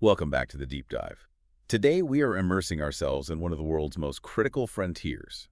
Welcome back to the Deep Dive. Today, we are immersing ourselves in one of the world's most critical frontiers,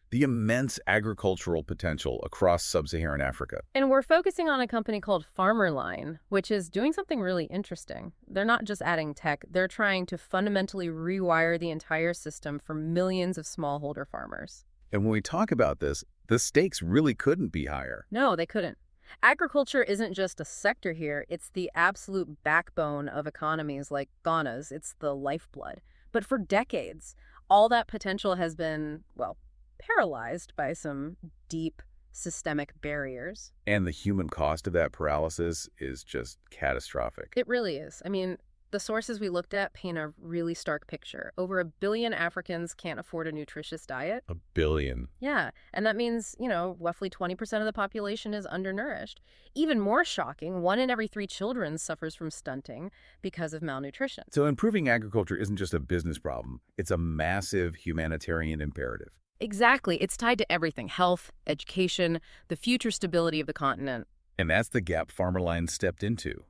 the immense agricultural potential across sub-Saharan Africa. And we're focusing on a company called Farmerline, which is doing something really interesting. They're not just adding tech, they're trying to fundamentally rewire the entire system for millions of smallholder farmers. And when we talk about this, the stakes really couldn't be higher. No, they couldn't. Agriculture isn't just a sector here, it's the absolute backbone of economies like Ghana's. It's the lifeblood. But for decades, all that potential has been, well, paralyzed by some deep systemic barriers. And the human cost of that paralysis is just catastrophic. It really is. I mean, the sources we looked at paint a really stark picture. Over 1 billion Africans can't afford a nutritious diet. 1 billion. Yeah, and that means, roughly 20% of the population is undernourished. Even more shocking, 1 in every 3 children suffers from stunting because of malnutrition. So improving agriculture isn't just a business problem. It's a massive humanitarian imperative. Exactly. It's tied to everything: health, education, the future stability of the continent. And that's the gap Farmerline stepped into.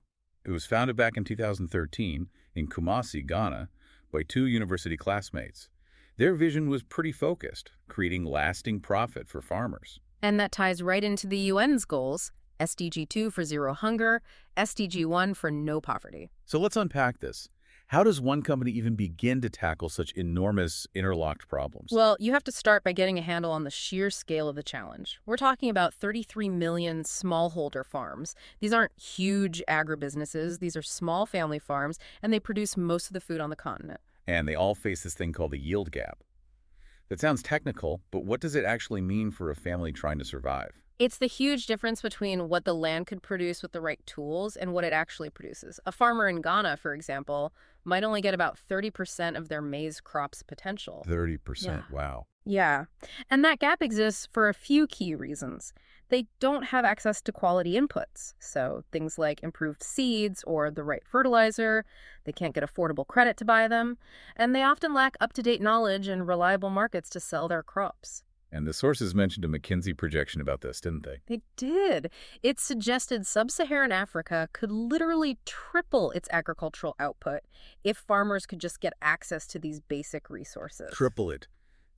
It was founded back in 2013 in Kumasi, Ghana, by 2 university classmates. Their vision was pretty focused, creating lasting profit for farmers. And that ties right into the UN's goals: SDG 2 for zero hunger, SDG 1 for no poverty. So let's unpack this. How does one company even begin to tackle such enormous interlocked problems? Well, you have to start by getting a handle on the sheer scale of the challenge. We're talking about 33 million smallholder farms. These aren't huge agribusinesses. These are small family farms, and they produce most of the food on the continent. And they all face this thing called the yield gap. That sounds technical, but what does it actually mean for a family trying to survive? It's the huge difference between what the land could produce with the right tools and what it actually produces. A farmer in Ghana, for example, might only get about 30% of their maize crop's potential. 30%, Yeah. wow. Yeah, and that gap exists for a few key reasons. They don't have access to quality inputs, so things like improved seeds or the right fertilizer. They can't get affordable credit to buy them, and they often lack up-to-date knowledge and reliable markets to sell their crops. And the sources mentioned a McKinsey projection about this, didn't they? They did. It suggested sub-Saharan Africa could literally triple its agricultural output if farmers could just get access to these basic resources. Triple it.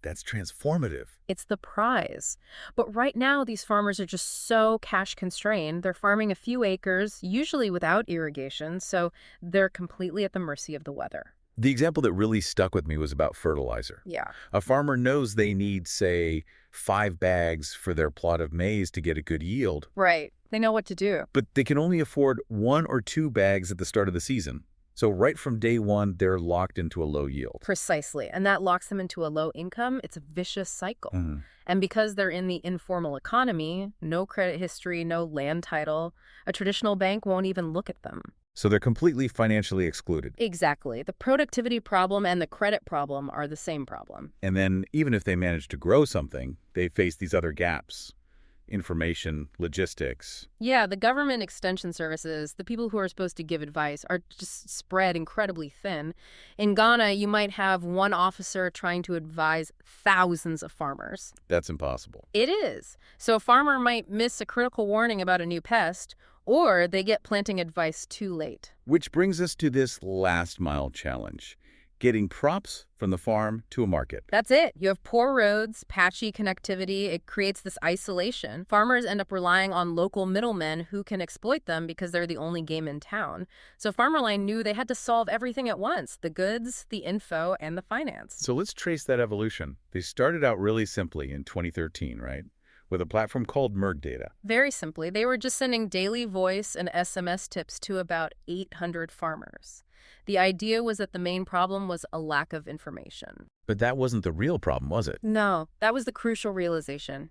That's transformative. It's the prize. But right now, these farmers are just so cash constrained. They're farming a few acres, usually without irrigation, so they're completely at the mercy of the weather. The example that really stuck with me was about fertilizer. Yeah. A farmer knows they need, say, 5 bags for their plot of maize to get a good yield, Right. They know what to do. but they can only afford 1 or 2 bags at the start of the season. So right from day one, they're locked into a low yield. Precisely. And that locks them into a low income. It's a vicious cycle. Mhm. And because they're in the informal economy, no credit history, no land title, a traditional bank won't even look at them. So they're completely financially excluded. Exactly. The productivity problem and the credit problem are the same problem. And then even if they manage to grow something, they face these other gaps: information, logistics. Yeah, the government extension services, the people who are supposed to give advice, are just spread incredibly thin. In Ghana, you might have one officer trying to advise thousands of farmers. That's impossible. It is. So a farmer might miss a critical warning about a new pest, or they get planting advice too late. Which brings us to this last mile challenge: getting crops from the farm to a market. That's it. You have poor roads, patchy connectivity. It creates this isolation. Farmers end up relying on local middlemen who can exploit them because they're the only game in town. So Farmerline knew they had to solve everything at once: the goods, the info, and the finance. So let's trace that evolution. They started out really simply in 2013, right? With a platform called Mergdata. Very simply, they were just sending daily voice and SMS tips to about 800 farmers. The idea was that the main problem was a lack of information. But that wasn't the real problem, was it? No, that was the crucial realization.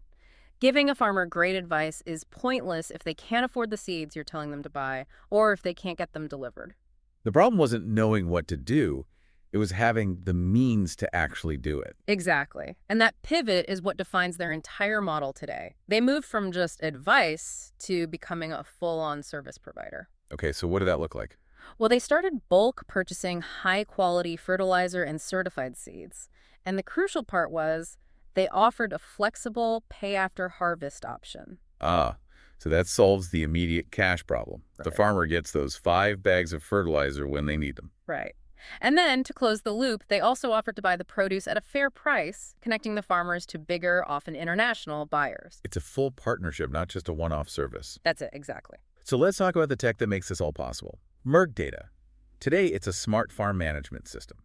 Giving a farmer great advice is pointless if they can't afford the seeds you're telling them to buy, or if they can't get them delivered. The problem wasn't knowing what to do. It was having the means to actually do it. Exactly. And that pivot is what defines their entire model today. They moved from just advice to becoming a full-on service provider. Okay, so what did that look like? Well, they started bulk purchasing high-quality fertilizer and certified seeds. And the crucial part was they offered a flexible pay-after-harvest option. Ah, So that solves the immediate cash problem. The Right. farmer gets those 5 bags of fertilizer when they need them. Right. And then, to close the loop, they also offered to buy the produce at a fair price, connecting the farmers to bigger, often international buyers. It's a full partnership, not just a one-off service. That's it, exactly. So let's talk about the tech that makes this all possible. Mergdata. Today, it's a smart farm management system.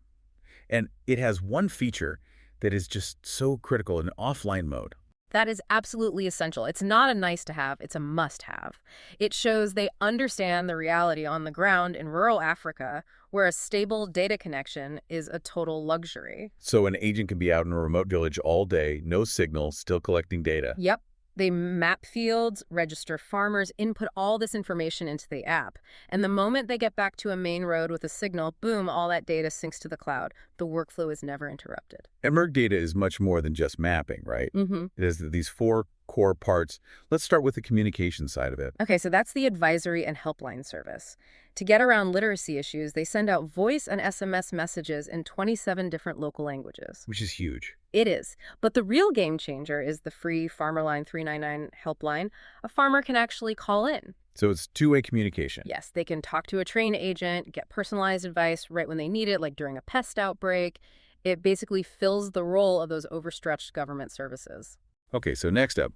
And it has one feature that is just so critical in offline mode. That is absolutely essential. It's not a nice to have, it's a must have. It shows they understand the reality on the ground in rural Africa, where a stable data connection is a total luxury. So an agent can be out in a remote village all day, no signal, still collecting data. Yep. They map fields, register farmers, input all this information into the app. And the moment they get back to a main road with a signal, boom, all that data syncs to the cloud. The workflow is never interrupted. And Mergdata is much more than just mapping, right? Mm-hmm. It has these 4 core parts. Let's start with the communication side of it. Okay, so that's the advisory and helpline service. To get around literacy issues, they send out voice and SMS messages in 27 different local languages. Which is huge. It is. But the real game changer is the free Farmerline 399 helpline. A farmer can actually call in. So it's two-way communication. Yes, they can talk to a trained agent, get personalized advice right when they need it, like during a pest outbreak. It basically fills the role of those overstretched government services. Okay, so next up,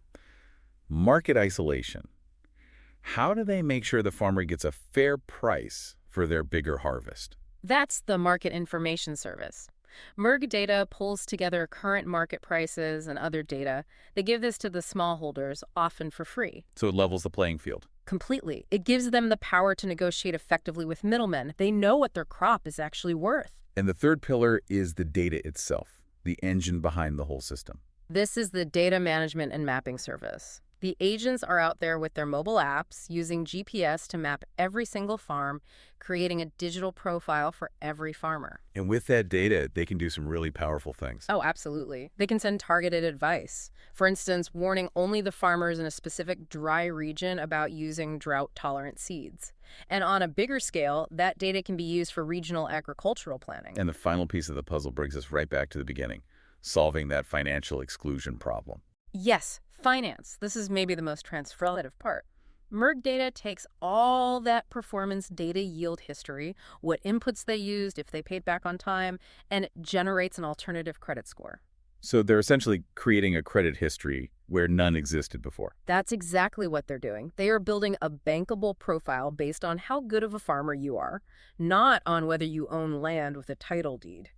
market isolation. How do they make sure the farmer gets a fair price for their bigger harvest? That's the market information service. Mergdata pulls together current market prices and other data. They give this to the smallholders, often for free. So it levels the playing field. Completely. It gives them the power to negotiate effectively with middlemen. They know what their crop is actually worth. And the third pillar is the data itself, the engine behind the whole system. This is the data management and mapping service. The agents are out there with their mobile apps using GPS to map every single farm, creating a digital profile for every farmer. And with that data, they can do some really powerful things. Oh, absolutely. They can send targeted advice. For instance, warning only the farmers in a specific dry region about using drought-tolerant seeds. And on a bigger scale, that data can be used for regional agricultural planning. And the final piece of the puzzle brings us right back to the beginning, solving that financial exclusion problem. Yes, finance. This is maybe the most transformative part. Mergdata takes all that performance data yield history, what inputs they used, if they paid back on time, and it generates an alternative credit score. So they're essentially creating a credit history where none existed before. That's exactly what they're doing. They are building a bankable profile based on how good of a farmer you are, not on whether you own land with a title deed.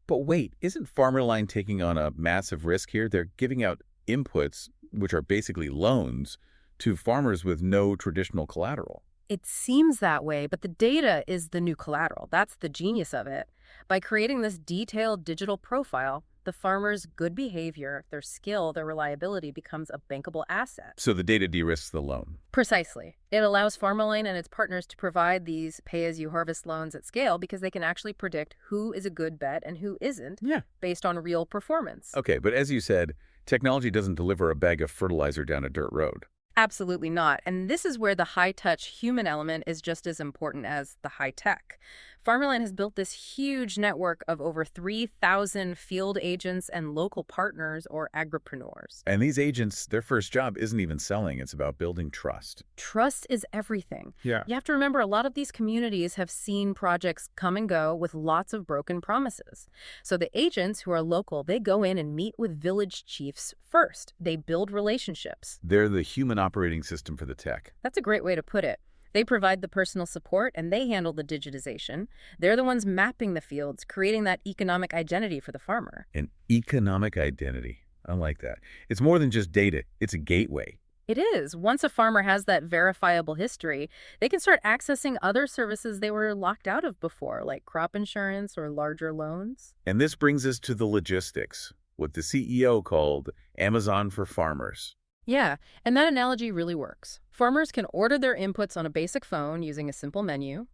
But wait, isn't Farmerline taking on a massive risk here? They're giving out inputs, which are basically loans, to farmers with no traditional collateral. It seems that way, but the data is the new collateral. That's the genius of it. By creating this detailed digital profile, the farmer's good behavior, their skill, their reliability becomes a bankable asset. So the data de-risks the loan. Precisely. It allows Farmerline and its partners to provide these pay-as-you-harvest loans at scale because they can actually predict who is a good bet and who isn't based on real performance. Okay, but as you said, technology doesn't deliver a bag of fertilizer down a dirt road. Absolutely not. And this is where the high-touch human element is just as important as the high-tech. Farmerline has built this huge network of over 3,000 field agents and local partners or agripreneurs. And these agents, their first job isn't even selling. It's about building trust. Trust is everything. Yeah. You have to remember, a lot of these communities have seen projects come and go with lots of broken promises. So the agents who are local, they go in and meet with village chiefs first. They build relationships. They're the human operating system for the tech. That's a great way to put it. They provide the personal support and they handle the digitization. They're the ones mapping the fields, creating that economic identity for the farmer. An economic identity. I like that. It's more than just data. It's a gateway. It is. Once a farmer has that verifiable history, they can start accessing other services they were locked out of before, like crop insurance or larger loans. And this brings us to the logistics, what the CEO called Amazon for farmers. Yeah, and that analogy really works. Farmers can order their inputs on a basic phone using a simple menu,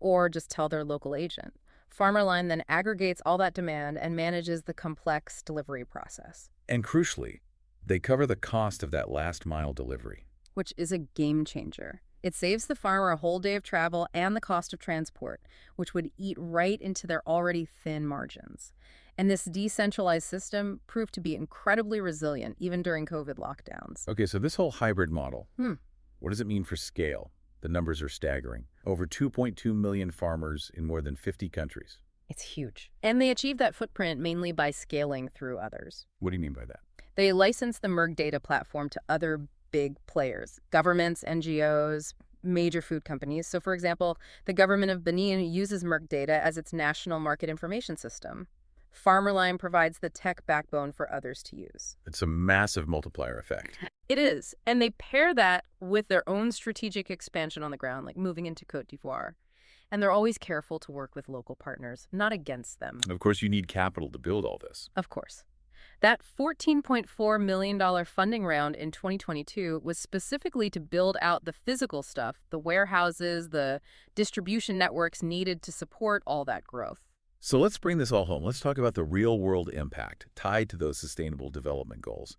or just tell their local agent. Farmerline then aggregates all that demand and manages the complex delivery process. And crucially, they cover the cost of that last mile delivery. Which is a game changer. It saves the farmer a whole day of travel and the cost of transport, which would eat right into their already thin margins. And this decentralized system proved to be incredibly resilient even during COVID lockdowns. Okay, so this whole hybrid model, Hmm. what does it mean for scale? The numbers are staggering. Over 2.2 million farmers in more than 50 countries. It's huge. And they achieved that footprint mainly by scaling through others. What do you mean by that? They licensed the Mergdata platform to other big players, governments, NGOs, major food companies. So, for example, the government of Benin uses Mergdata as its national market information system. Farmerline provides the tech backbone for others to use. It's a massive multiplier effect. It is. And they pair that with their own strategic expansion on the ground, like moving into Cote d'Ivoire. And they're always careful to work with local partners, not against them. Of course, you need capital to build all this. Of course. That $14.4 million funding round in 2022 was specifically to build out the physical stuff, the warehouses, the distribution networks needed to support all that growth. So let's bring this all home. Let's talk about the real-world impact tied to those sustainable development goals.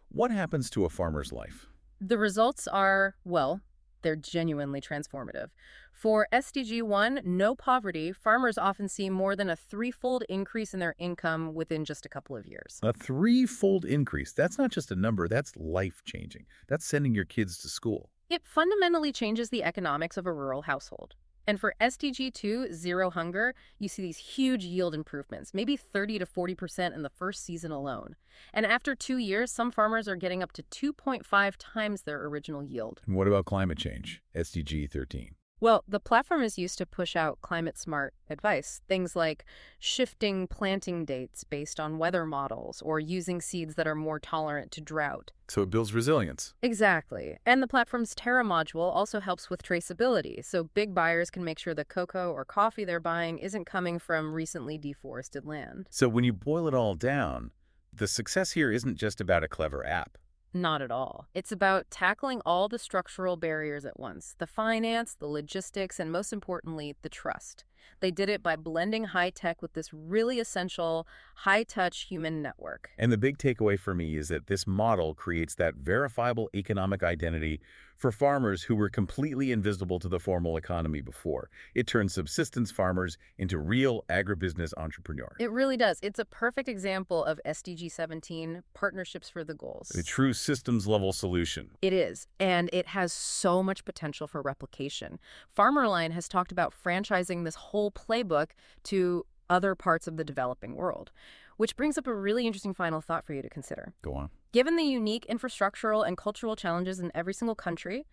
What happens to a farmer's life? The results are, well, they're genuinely transformative. For SDG 1, no poverty, farmers often see more than a threefold increase in their income within just a couple of years. A threefold increase. That's not just a number, that's life-changing. That's sending your kids to school. It fundamentally changes the economics of a rural household. And for SDG 2, zero hunger, you see these huge yield improvements, maybe 30 to 40% in the first season alone. And after 2 years, some farmers are getting up to 2.5 times their original yield. And what about climate change? SDG 13. Well, the platform is used to push out climate-smart advice, things like shifting planting dates based on weather models or using seeds that are more tolerant to drought. So it builds resilience. Exactly. And the platform's Terra module also helps with traceability, so big buyers can make sure the cocoa or coffee they're buying isn't coming from recently deforested land. So when you boil it all down, the success here isn't just about a clever app. Not at all. It's about tackling all the structural barriers at once, the finance, the logistics, and most importantly, the trust. They did it by blending high tech with this really essential, high-touch human network. And the big takeaway for me is that this model creates that verifiable economic identity for farmers who were completely invisible to the formal economy before. It turns subsistence farmers into real agribusiness entrepreneurs. It really does. It's a perfect example of SDG 17, Partnerships for the Goals. A true systems-level solution. It is, and it has so much potential for replication. Farmerline has talked about franchising this whole playbook to other parts of the developing world, which brings up a really interesting final thought for you to consider. Go on. Given the unique infrastructural and cultural challenges in every single country,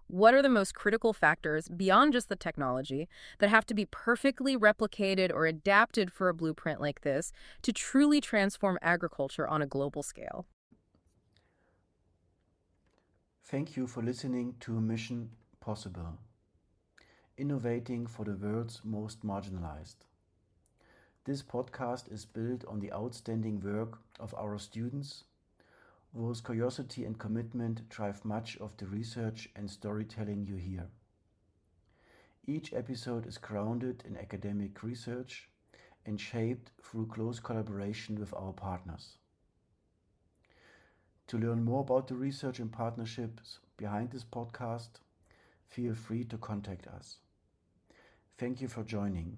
what are the most critical factors, beyond just the technology, that have to be perfectly replicated or adapted for a blueprint like this to truly transform agriculture on a global scale? Thank you for listening to Mission Possible, innovating for the world's most marginalized. This podcast is built on the outstanding work of our students, whose curiosity and commitment drive much of the research and storytelling you hear. Each episode is grounded in academic research and shaped through close collaboration with our partners. To learn more about the research and partnerships behind this podcast, feel free to contact us. Thank you for joining.